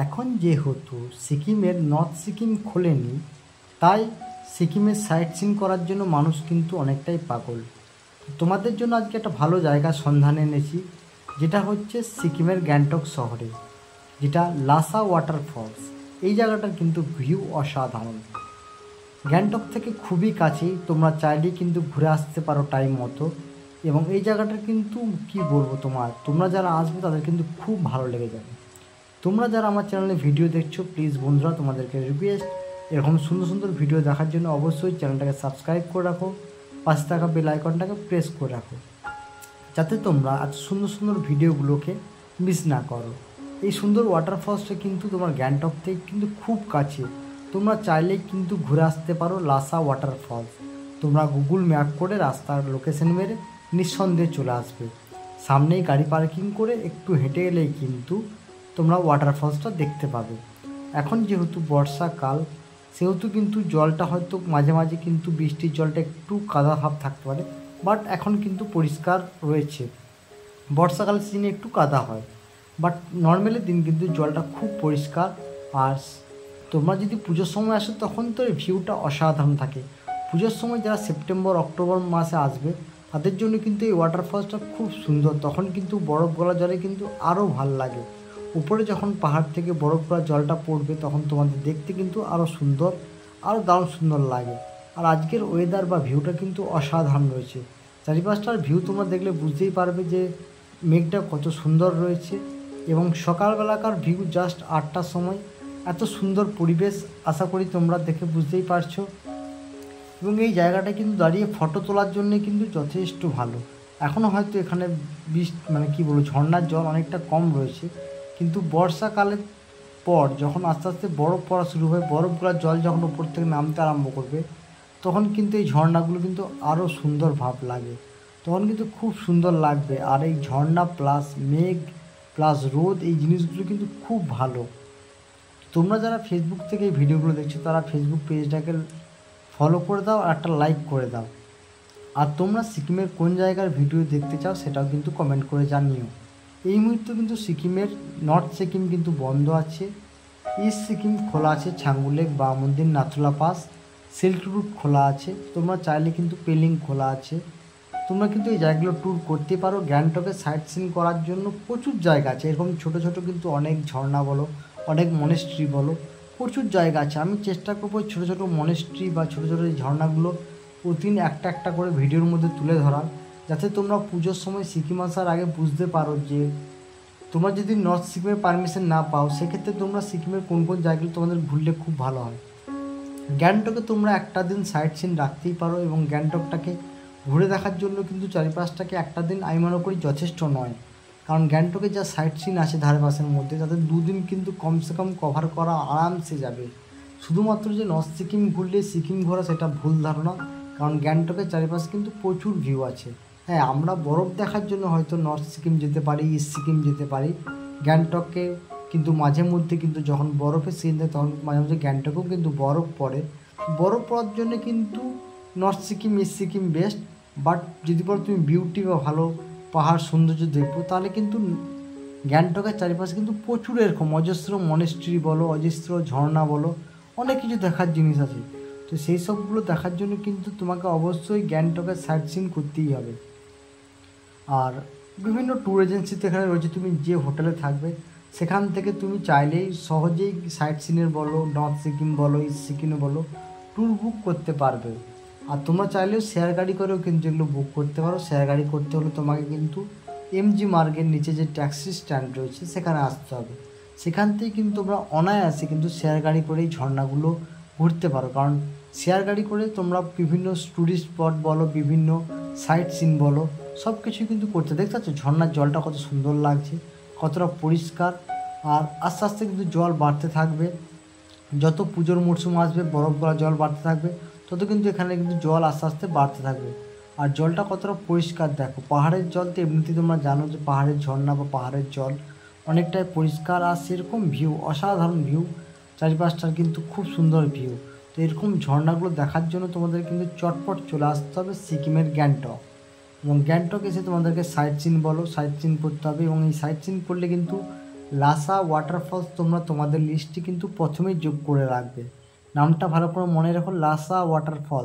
এখন যেহেতু সিকিমের নর্থ সিকিম খোলেনি, তাই সিকিমের সাইট সিন করার জন্য মানুষ কিন্তু অনেকটাই পাগল। তোমাদের জন্য আজকে একটা ভালো জায়গার সন্ধান এনেছি, যেটা হচ্ছে সিকিমের গ্যাংটক শহরে, যেটা লাসা ওয়াটারফলস। এই জায়গাটার কিন্তু ভিউ অসাধারণ। গ্যাংটক থেকে খুবই কাছেই, তোমরা চাইলেই কিন্তু ঘুরে আসতে পারো টাইম মতো। এবং এই জায়গাটা কিন্তু কি বলবো, তোমরা যারা আসবে তাদের কিন্তু খুব ভালো লেগে যাবে। তোমরা যারা আমার চ্যানেলে ভিডিও দেখছো, প্লিজ বন্ধুরা তোমাদেরকে রিকোয়েস্ট, এরকম সুন্দর সুন্দর ভিডিও দেখার জন্য অবশ্যই চ্যানেলটাকে সাবস্ক্রাইব করে রাখো, পাশে থাকা বেল আইকনটাকে প্রেস করে রাখো, যাতে তোমরা এত সুন্দর সুন্দর ভিডিওগুলোকে মিস না করো। এই সুন্দর ওয়াটারফলসটা কিন্তু তোমার গ্যাংটক থেকে কিন্তু খুব কাছে। তোমরা চাইলেই কিন্তু ঘুরে আসতে পারো লাসা ওয়াটারফলস। তোমরা গুগল ম্যাপ করে রাস্তার লোকেশন মেরে নিঃসন্দেহে চলে আসবে। সামনেই গাড়ি পার্কিং করে একটু হেঁটে গেলেই কিন্তু তোমরা ওয়াটারফলসটা দেখতে পাবে। এখন যেহেতু বর্ষাকাল, সেহেতু কিন্তু জলটা হয়তো মাঝে মাঝে কিন্তু বৃষ্টির জলটা একটু কাদা ভাব থাকতে পারে, বাট এখন কিন্তু পরিষ্কার রয়েছে। বর্ষাকাল সিজনে একটু কাদা হয়, বাট নর্মালি দিন কিন্তু জলটা খুব পরিষ্কার। আর তোমরা যদি পুজোর সময় আসো, তখন তো এই ভিউটা অসাধারণ থাকে। পুজোর সময় যারা সেপ্টেম্বর অক্টোবর মাসে আসবে, তাদের জন্য কিন্তু এই ওয়াটারফলসটা খুব সুন্দর। তখন কিন্তু বরফ গলা জলে কিন্তু আরও ভাল লাগে। উপরে যখন পাহাড় থেকে বরফ গলা জলটা পড়বে, তখন তোমাদের দেখতে কিন্তু আরও সুন্দর, আরও দারুণ সুন্দর লাগে। আর আজকের ওয়েদার বা ভিউটা কিন্তু অসাধারণ রয়েছে। চারিপাশটার ভিউ তোমরা দেখলে বুঝতেই পারবে যে মেঘটা কত সুন্দর রয়েছে। এবং সকালবেলাকার ভিউ জাস্ট 8টার সময়, এত সুন্দর পরিবেশ, আশা করি তোমরা দেখে বুঝতেই পারছো। এবং এই জায়গাটা কিন্তু দাঁড়িয়ে ফটো তোলার জন্য কিন্তু যথেষ্ট ভালো। এখনও হয়তো এখানে ঝর্ণার জল অনেকটা কম রয়েছে, কিন্তু বর্ষাকালের পর যখন আস্তে আস্তে বরফ পড়া শুরু হয়, বরফগুলোর জল যখন উপর থেকে নামতে আরম্ভ করবে, তখন কিন্তু এই ঝর্ণাগুলো কিন্তু আরও সুন্দর ভাব লাগে। তখন কিন্তু খুব সুন্দর লাগবে। আর এই ঝর্ণা প্লাস মেঘ প্লাস রোদ, এই জিনিসগুলো কিন্তু খুব ভালো। তোমরা যারা ফেসবুক থেকে এই ভিডিওগুলো দেখছো, তারা ফেসবুক পেজটাকে ফলো করে দাও আর একটা লাইক করে দাও। আর তোমরা সিকিমের কোন জায়গার ভিডিও দেখতে চাও সেটাও কিন্তু কমেন্ট করে জানিও। এই মুহূর্তে কিন্তু সিকিমের নর্থ সিকিম কিন্তু বন্ধ আছে। ইস্ট সিকিম খোলা আছে, ছাঙ্গু লেক, বা মন্দির, নাথুলা পাস, সিল্ক রুট খোলা আছে। তোমরা চাইলে কিন্তু পেলিং খোলা আছে। তোমরা কিন্তু এই জায়গাগুলো ট্যুর করতে পারো। গ্যাংটকে সাইট সিন করার জন্য প্রচুর জায়গা আছে। এরকম ছোটো ছোটো কিন্তু অনেক ঝর্ণা বলো, অনেক মনেস্ট্রি বলো, প্রচুর জায়গা আছে। আমি চেষ্টা করবো ছোটো ছোটো মনেস্ট্রি বা ছোটো ছোটো এই ঝর্ণাগুলো প্রতিদিন একটা একটা করে ভিডিওর মধ্যে তুলে ধরার, যাতে তোমরা পুজোর সময় সিকিম আসার আগে বুঝতে পারো যে তোমরা যদি নর্থ সিকিমের পারমিশন না পাও, সেক্ষেত্রে তোমরা সিকিমের কোন কোন জায়গাগুলো তোমাদের ঘুরলে খুব ভালো হয়। গ্যাংটকে তোমরা একটা দিন সাইট সিন রাখতেই পারো, এবং গ্যাংটকটাকে ঘুরে দেখার জন্য কিন্তু চারিপাশটাকে একটা দিন আমি মনে করি যথেষ্ট নয়। কারণ গ্যাংটকে যা সাইট সিন আছে ধারেপাশের মধ্যে, তাদের 2 দিন কিন্তু কমসে কম কভার করা আরামসে যাবে। শুধুমাত্র যে নর্থ সিকিম ঘুরলে সিকিম ঘোরা, সেটা ভুল ধারণা। কারণ গ্যাংটকের চারিপাশে কিন্তু প্রচুর ভিউ আছে। হ্যাঁ, আমরা বরফ দেখার জন্য হয়তো নর্থ সিকিম যেতে পারি, ইস্ট সিকিম যেতে পারি। গ্যাংটকে কিন্তু মাঝে মধ্যে কিন্তু যখন বরফের সিজন থাকে, তখন মাঝে মাঝে গ্যাংটকেও কিন্তু বরফ পড়ে। বরফ পড়ার জন্য কিন্তু north Sikkim, east Sikkim best. But যদি বলো তুমি বিউটি বা ভালো পাহাড় সৌন্দর্য দেখবো, তাহলে কিন্তু গ্যাংটকের চারিপাশে কিন্তু প্রচুর এরকম অজস্র মনেস্ট্রি বলো, অজস্র ঝর্ণা বলো, অনেক কিছু দেখার জিনিস আছে। তো সেই সবগুলো দেখার জন্য কিন্তু তোমাকে অবশ্যই গ্যাংটকের সাইট সিন করতেই হবে। আর বিভিন্ন ট্যুর এজেন্সিতে এখানে রয়েছে। তুমি যে হোটেলে থাকবে, সেখান থেকে তুমি চাইলেই সহজেই সাইট সিনের বলো, নর্থ সিকিম বলো, ইস্ট সিকিম বলো, ট্যুর বুক করতে পারবে। আর তোমরা চাইলেও শেয়ার গাড়ি করেও কিন্তু এগুলো বুক করতে পারো। শেয়ার গাড়ি করতে হলে তোমাকে কিন্তু এমজি মার্গের নিচে যে ট্যাক্সি স্ট্যান্ড রয়েছে, সেখানে আসতে হবে। সেখান থেকে কিন্তু তোমরা অনায়াসে কিন্তু শেয়ার গাড়ি করেই ঝর্ণাগুলো ঘুরতে পারো। কারণ শেয়ার গাড়ি করে তোমরা বিভিন্ন ট্যুরিস্ট স্পট বলো, বিভিন্ন সাইট সিন বলো, সব কিছুই কিন্তু করতে। দেখতে পাচ্ছ ঝর্ণার জলটা কত সুন্দর লাগছে, কতটা পরিষ্কার। আর আস্তে আস্তে কিন্তু জল বাড়তে থাকবে। যত পুজোর মরশুম আসবে, বরফ গলা জল বাড়তে থাকবে, তত কিন্তু এখানে কিন্তু জল আস্তে আস্তে বাড়তে থাকবে। আর জলটা কতটা পরিষ্কার দেখো। পাহাড়ের জল তো এমনিতেই তোমরা জানো যে পাহাড়ের ঝর্ণা বা পাহাড়ের জল অনেকটাই পরিষ্কার। আর সেরকম ভিউ, অসাধারণ ভিউ, চারিপাশটার কিন্তু খুব সুন্দর ভিউ। তো এরকম ঝর্ণাগুলো দেখার জন্য তোমাদের কিন্তু চটপট চলে আসতে হবে সিকিমের গ্যাংটক। এবং গ্যাংটক এসে তোমাদেরকে সাইট সিন বলো, সাইট সিন করতে হবে। এবং এই সাইট সিন করলে কিন্তু লাসা ওয়াটারফলস তোমরা তোমাদের লিস্টে কিন্তু প্রথমেই যোগ করে রাখবে। নামটা ভালো করে মনে রাখো, লাসা ওয়াটারফল।